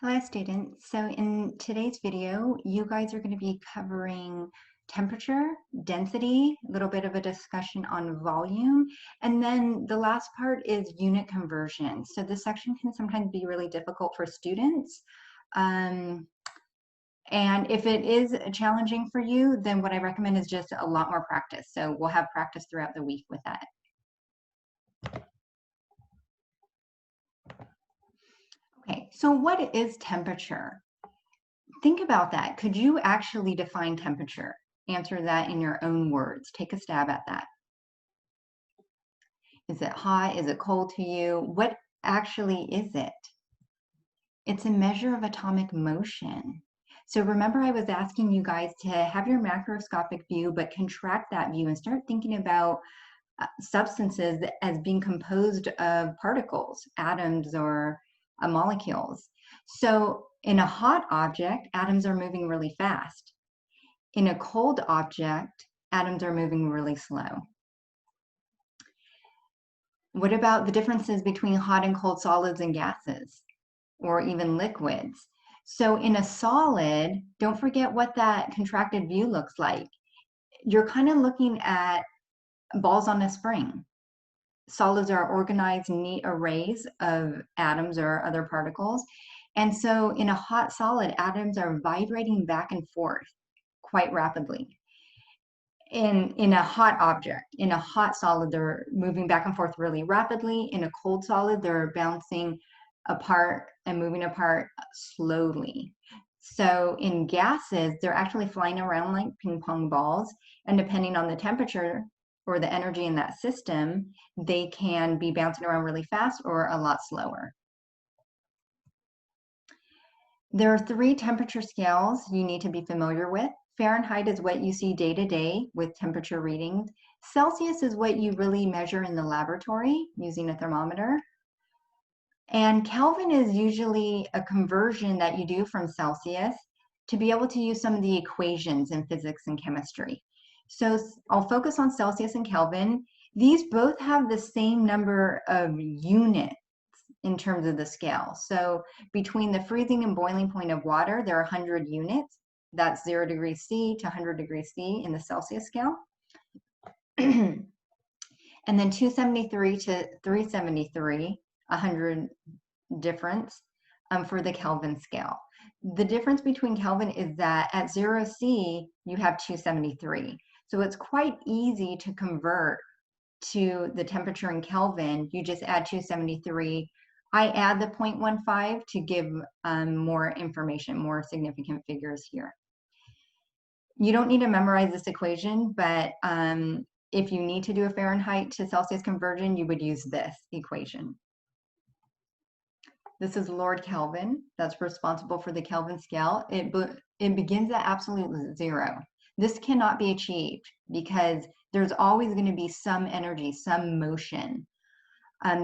Hello students. So in today's video, you guys are going to be covering temperature, density, a little bit of a discussion on volume, and then the last part is unit conversion. So this section can sometimes be really difficult for students. And if it is challenging for you, then what I recommend is just a lot more practice. So we'll have practice throughout the week with that. Okay, so what is temperature? Think about that. Could you actually define temperature? Answer that in your own words. Take a stab at that. Is it hot? Is it cold to you? What actually is it? It's a measure of atomic motion. So remember, I was asking you guys to have your macroscopic view, but contract that view and start thinking about substances as being composed of particles, atoms, or molecules. So in a hot object, atoms are moving really fast. In a cold object, atoms are moving really slow. What about the differences between hot and cold solids and gases, or even liquids? So in a solid, don't forget what that contracted view looks like. You're kind of looking at balls on a spring. Solids are organized, neat arrays of atoms or other particles. And so in a hot solid, atoms are vibrating back and forth quite rapidly. In a hot object, in a hot solid, they're moving back and forth really rapidly. In a cold solid, they're bouncing apart and moving apart slowly. So in gases, they're actually flying around like ping pong balls, and depending on the temperature or the energy in that system, they can be bouncing around really fast or a lot slower. There are 3 temperature scales you need to be familiar with. Fahrenheit is what you see day to day with temperature readings. Celsius is what you really measure in the laboratory using a thermometer. And Kelvin is usually a conversion that you do from Celsius to be able to use some of the equations in physics and chemistry. So I'll focus on Celsius and Kelvin. These both have the same number of units in terms of the scale. So between the freezing and boiling point of water, there are 100 units. That's 0 degrees C to 100 degrees C in the Celsius scale. And then 273 to 373, 100 difference for the Kelvin scale. The difference between Kelvin is that at 0 C, you have 273. So it's quite easy to convert to the temperature in Kelvin. You just add 273. I add the 0.15 to give more information, more significant figures here. You don't need to memorize this equation, but if you need to do a Fahrenheit to Celsius conversion, you would use this equation. This is Lord Kelvin, that's responsible for the Kelvin scale. It begins at absolute 0. This cannot be achieved because there's always going to be some energy, some motion.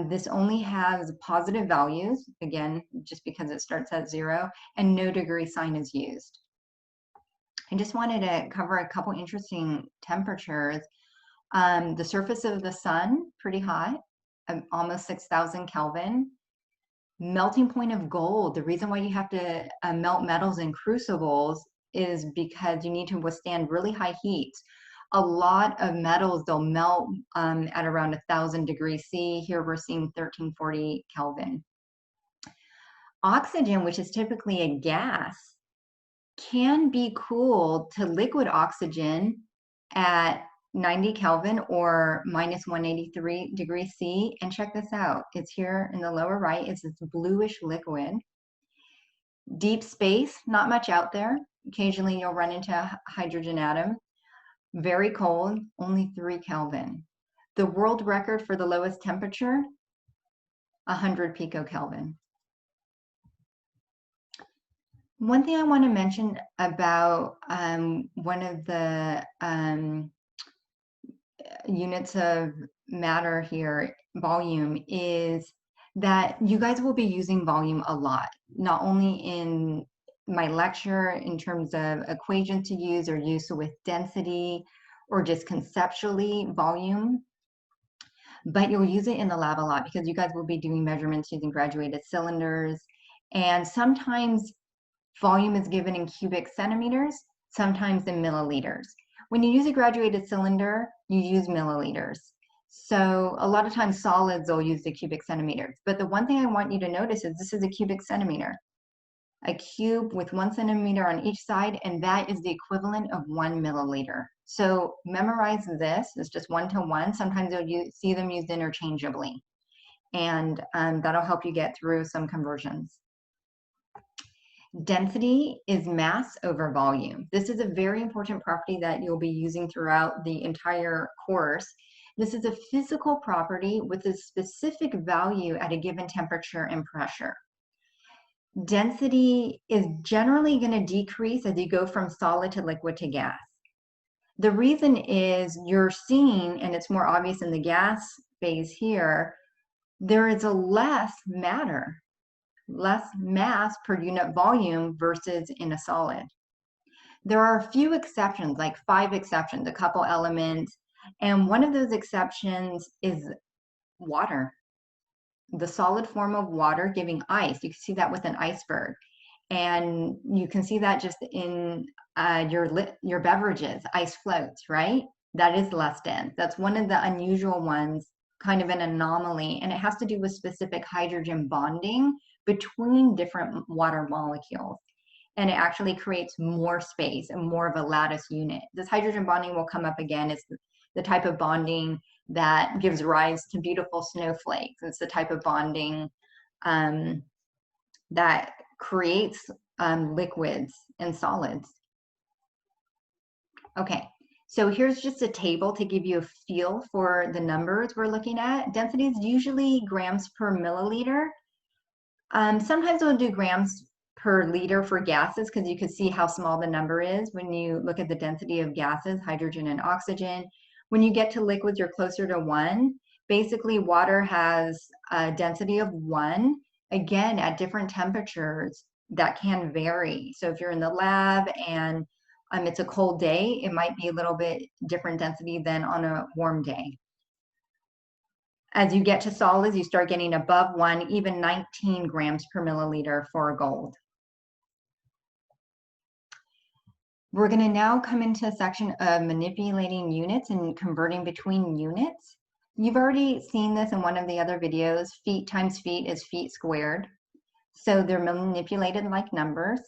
This only has positive values, again, just because it starts at 0, and no degree sign is used. I just wanted to cover a couple interesting temperatures. The surface of the sun, pretty hot, almost 6,000 Kelvin. Melting point of gold, the reason why you have to melt metals in crucibles is because you need to withstand really high heat. A lot of metals, they'll melt at around 1,000 degrees C. Here we're seeing 1340 Kelvin. Oxygen, which is typically a gas, can be cooled to liquid oxygen at 90 Kelvin or minus 183 degrees C. And check this out. It's here in the lower right. It's this bluish liquid. Deep space, not much out there. Occasionally you'll run into a hydrogen atom. Very cold, only 3 Kelvin. The world record for the lowest temperature, 100 picokelvin. One thing I want to mention about one of the units of matter here, volume, is that you guys will be using volume a lot, not only in my lecture in terms of equations to use or use with density or just conceptually volume, but you'll use it in the lab a lot because you guys will be doing measurements using graduated cylinders And sometimes volume is given in cubic centimeters, sometimes in milliliters. When you use a graduated cylinder, you use milliliters. So a lot of times solids will use the cubic centimeters. But the one thing I want you to notice is this is a cubic centimeter. A cube with 1 centimeter on each side, and that is the equivalent of 1 milliliter. So memorize this. It's just 1 to 1. Sometimes you'll see them used interchangeably, and that'll help you get through some conversions. Density is mass over volume. This is a very important property that you'll be using throughout the entire course. This is a physical property with a specific value at a given temperature and pressure. Density is generally going to decrease as you go from solid to liquid to gas. The reason is you're seeing, and it's more obvious in the gas phase here, there is a less matter, less mass per unit volume versus in a solid. There are a few exceptions, like 5 exceptions, a couple elements, and one of those exceptions is water. The solid form of water giving ice. You can see that with an iceberg. And you can see that just in your beverages, ice floats, right? That is less dense. That's one of the unusual ones, kind of an anomaly, and it has to do with specific hydrogen bonding between different water molecules. And it actually creates more space and more of a lattice unit. This hydrogen bonding will come up again. It's the type of bonding that gives rise to beautiful snowflakes. It's the type of bonding that creates liquids and solids. Okay, so here's just a table to give you a feel for the numbers we're looking at. Density is usually grams per milliliter. Sometimes we'll do grams per liter for gases because you can see how small the number is when you look at the density of gases, hydrogen and oxygen. When you get to liquids, you're closer to 1. Basically, water has a density of 1. Again, at different temperatures, that can vary. So if you're in the lab and it's a cold day, it might be a little bit different density than on a warm day. As you get to solids, you start getting above 1, even 19 grams per milliliter for gold. We're going to now come into a section of manipulating units and converting between units. You've already seen this in one of the other videos. Feet times feet is feet squared. So they're manipulated like numbers.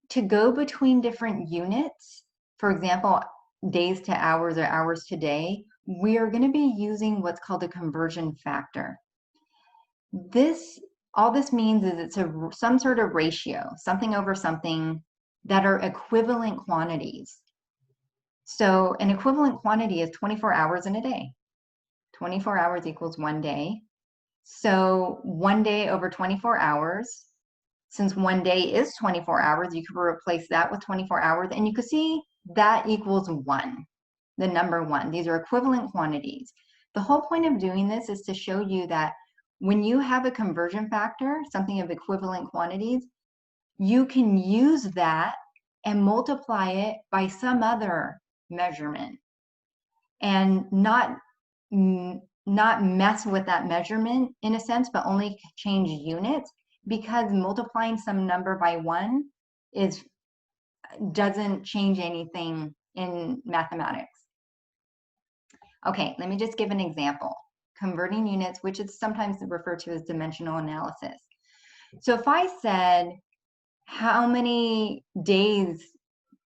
To go between different units, for example, days to hours or hours to day, we are going to be using what's called a conversion factor. All this means is it's some sort of ratio, something over something, that are equivalent quantities. So an equivalent quantity is 24 hours in a day. 24 hours equals 1 day. So 1 day over 24 hours, since 1 day is 24 hours, you could replace that with 24 hours, and you could see that equals 1, the number 1. These are equivalent quantities. The whole point of doing this is to show you that when you have a conversion factor, something of equivalent quantities, you can use that and multiply it by some other measurement and not mess with that measurement in a sense, but only change units, because multiplying some number by 1 doesn't change anything in mathematics. Okay, let me just give an example. Converting units, which is sometimes referred to as dimensional analysis. So if I said, how many days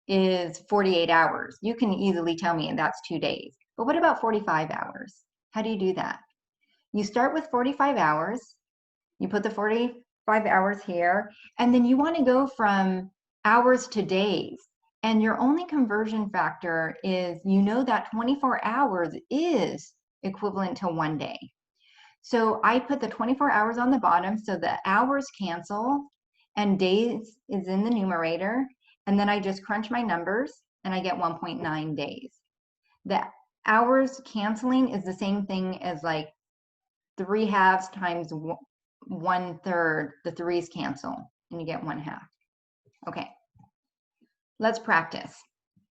is 48 hours? You can easily tell me, and that's 2 days. But what about 45 hours? How do you do that? You start with 45 hours, you put the 45 hours here, and then you want to go from hours to days. And your only conversion factor is, you know that 24 hours is equivalent to 1 day. So I put the 24 hours on the bottom, so the hours cancel, and days is in the numerator, and then I just crunch my numbers, and I get 1.9 days. The hours canceling is the same thing as like 3/2 times 1/3. The 3's cancel, and you get 1/2. Okay, let's practice.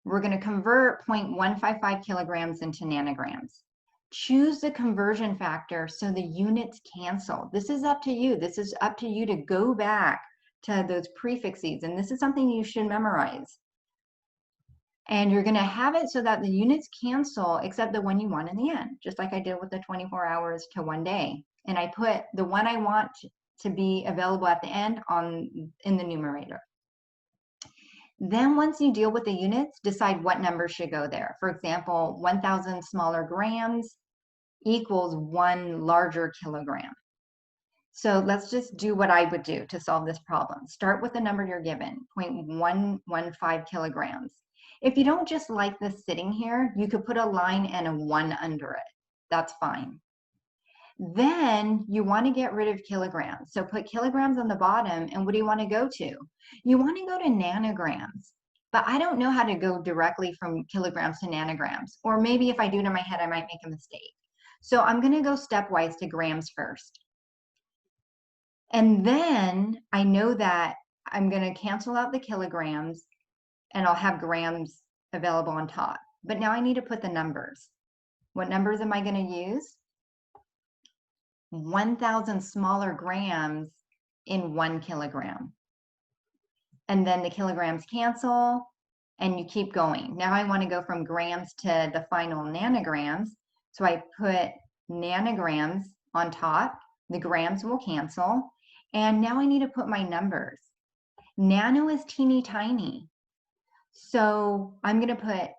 We're going to convert 0.155 kilograms into nanograms. choose the conversion factor so the units cancel. This is up to you. This is up to you to go back to those prefixes, and this is something you should memorize. And you're going to have it so that the units cancel except the one you want in the end, just like I did with the 24 hours to 1 day. And I put the one I want to be available at the end in the numerator. Then once you deal with the units, decide what numbers should go there. For example, 1,000 smaller grams equals 1 larger kilogram. So let's just do what I would do to solve this problem. Start with the number you're given, 0.115 kilograms. If you don't just like this sitting here, you could put a line and a 1 under it. That's fine. Then you want to get rid of kilograms. So put kilograms on the bottom, and what do you want to go to? You want to go to nanograms. But I don't know how to go directly from kilograms to nanograms. Or maybe if I do it in my head, I might make a mistake. So I'm going to go stepwise to grams first. And then I know that I'm going to cancel out the kilograms, and I'll have grams available on top. But now I need to put the numbers. What numbers am I going to use? 1,000 smaller grams in 1 kilogram. And then the kilograms cancel, and you keep going. Now I want to go from grams to the final nanograms. So I put nanograms on top. The grams will cancel. And now I need to put my numbers. Nano is teeny tiny. So I'm going to put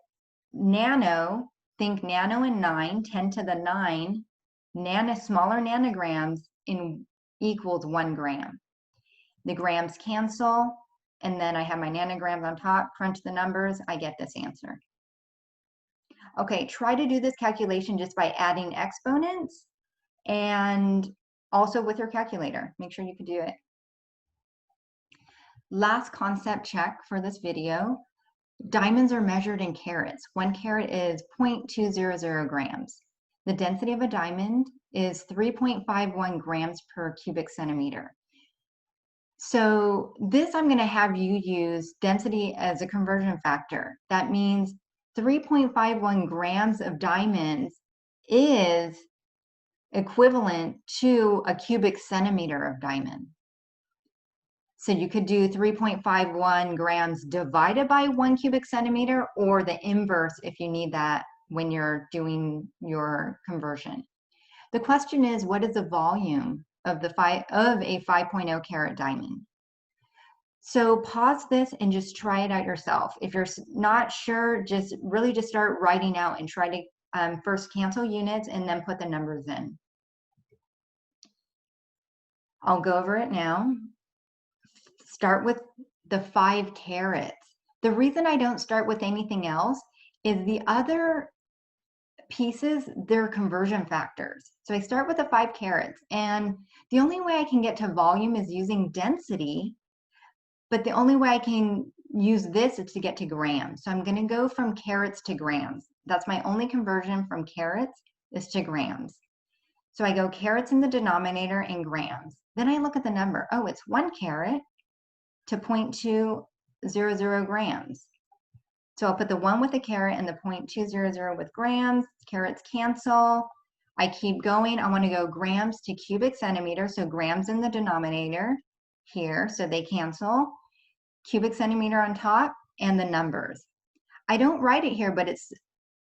nano, think nano in 9, 10 to the 9, smaller nanograms in equals 1 gram. The grams cancel, and then I have my nanograms on top, crunch the numbers, I get this answer. Okay, try to do this calculation just by adding exponents and also with your calculator. Make sure you can do it. Last concept check for this video. Diamonds are measured in carats. 1 carat is 0.200 grams. The density of a diamond is 3.51 grams per cubic centimeter. So this, I'm going to have you use density as a conversion factor. That means 3.51 grams of diamonds is equivalent to a cubic centimeter of diamond. So you could do 3.51 grams divided by 1 cubic centimeter, or the inverse if you need that when you're doing your conversion. The question is, what is the volume of a 5.0 carat diamond? So pause this and just try it out yourself. If you're not sure, just start writing out and try to first cancel units and then put the numbers in. I'll go over it now. Start with the 5 carats. The reason I don't start with anything else is the other pieces, they're conversion factors. So I start with the 5 carats, and the only way I can get to volume is using density, but the only way I can use this is to get to grams. So I'm going to go from carats to grams. That's my only conversion from carats is to grams. So I go carats in the denominator and grams. Then I look at the number. Oh, it's 1 carat to 0.200 grams. So I'll put the 1 with the carat and the 0.200 with grams. Carats cancel. I keep going. I want to go grams to cubic centimeter. So grams in the denominator here, so they cancel. Cubic centimeter on top and the numbers. I don't write it here, but it's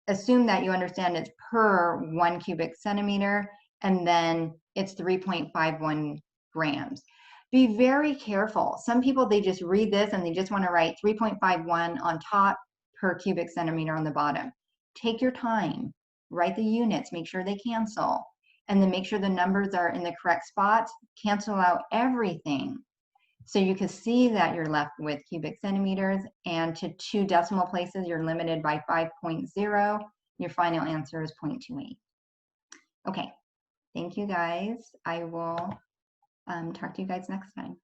assume that you understand it's per 1 cubic centimeter, and then it's 3.51 grams. Be very careful. Some people, they just read this and they just want to write 3.51 on top per cubic centimeter on the bottom. Take your time, write the units, make sure they cancel, and then make sure the numbers are in the correct spots. Cancel out everything so you can see that you're left with cubic centimeters, and to 2 decimal places, you're limited by 5.0. Your final answer is 0.28. Okay, thank you guys. I will talk to you guys next time.